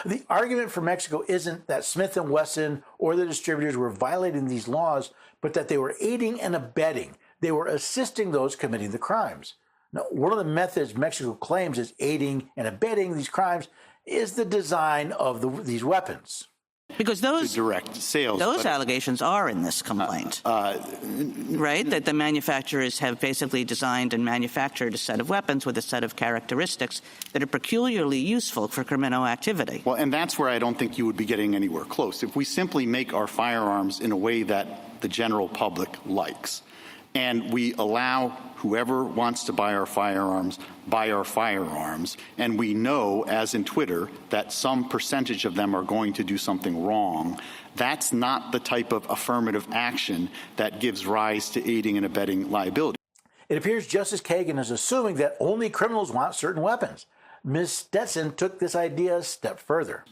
The argument for Mexico isn't that Smith & Wesson or the distributors were violating these laws, but that they were aiding and abetting. They were assisting those committing the crimes. Now, one of the methods Mexico claims is aiding and abetting these crimes is the design of these weapons. Because those direct sales, allegations are in this complaint, right? That the manufacturers have basically designed and manufactured a set of weapons with a set of characteristics that are peculiarly useful for criminal activity. Well, and that's where I don't think you would be getting anywhere close. If we simply make our firearms in a way that the general public likes, and we allow whoever wants to buy our firearms, and we know, as in Twitter, that some percentage of them are going to do something wrong, that's not the type of affirmative action that gives rise to aiding and abetting liability. It appears Justice Kagan is assuming that only criminals want certain weapons. Ms. Stetson took this idea a step further.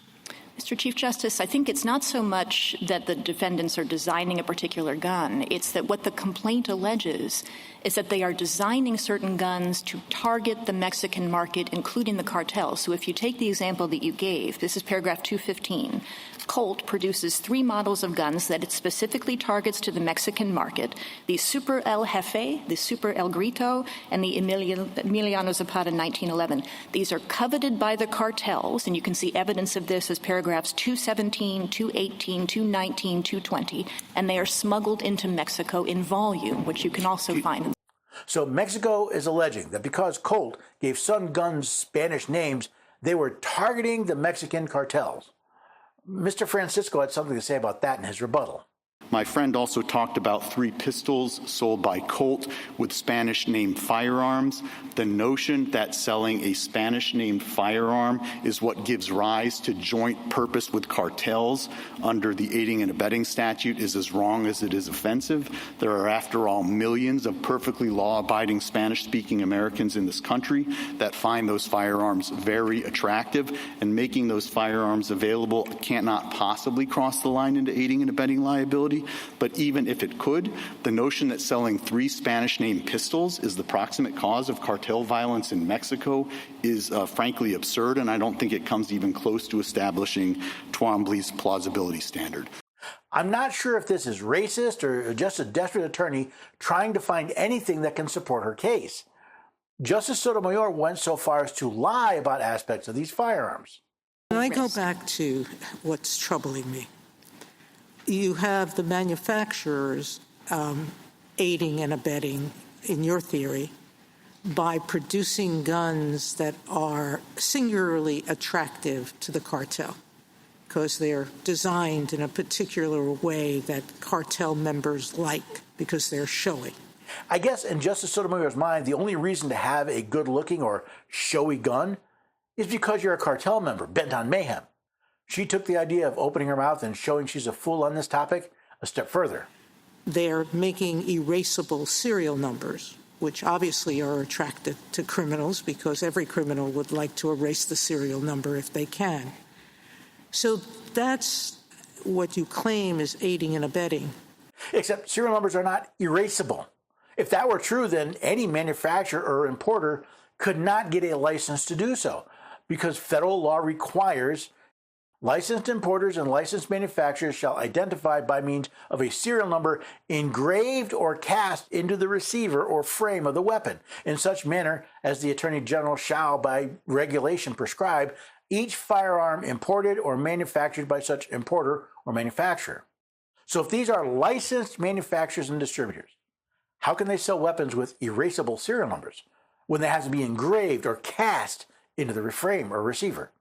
Mr. Chief Justice, I think it's not so much that the defendants are designing a particular gun. It's that what the complaint alleges is that they are designing certain guns to target the Mexican market, including the cartels. So if you take the example that you gave, this is paragraph 215. Colt produces 3 models of guns that it specifically targets to the Mexican market: the Super El Jefe, the Super El Grito, and the Emiliano Zapata 1911. These are coveted by the cartels, and you can see evidence of this as paragraphs 217, 218, 219, 220, and they are smuggled into Mexico in volume, which you can also find. So Mexico is alleging that because Colt gave some guns Spanish names, they were targeting the Mexican cartels. Mr. Francisco had something to say about that in his rebuttal. My friend also talked about 3 pistols sold by Colt with Spanish-named firearms. The notion that selling a Spanish-named firearm is what gives rise to joint purpose with cartels under the aiding and abetting statute is as wrong as it is offensive. There are, after all, millions of perfectly law-abiding Spanish-speaking Americans in this country that find those firearms very attractive, and making those firearms available cannot possibly cross the line into aiding and abetting liability. But even if it could, the notion that selling 3 Spanish-named pistols is the proximate cause of cartel violence in Mexico is frankly absurd, and I don't think it comes even close to establishing Twombly's plausibility standard. I'm not sure if this is racist or just a desperate attorney trying to find anything that can support her case. Justice Sotomayor went so far as to lie about aspects of these firearms. When I go back to what's troubling me, you have the manufacturers aiding and abetting, in your theory, by producing guns that are singularly attractive to the cartel because they're designed in a particular way that cartel members like because they're showy. I guess in Justice Sotomayor's mind, the only reason to have a good-looking or showy gun is because you're a cartel member bent on mayhem. She took the idea of opening her mouth and showing she's a fool on this topic a step further. They're making erasable serial numbers, which obviously are attractive to criminals because every criminal would like to erase the serial number if they can. So that's what you claim is aiding and abetting. Except serial numbers are not erasable. If that were true, then any manufacturer or importer could not get a license to do so because federal law requires licensed importers and licensed manufacturers shall identify by means of a serial number engraved or cast into the receiver or frame of the weapon in such manner as the Attorney General shall by regulation prescribe each firearm imported or manufactured by such importer or manufacturer. So if these are licensed manufacturers and distributors, how can they sell weapons with erasable serial numbers when they have to be engraved or cast into the frame or receiver?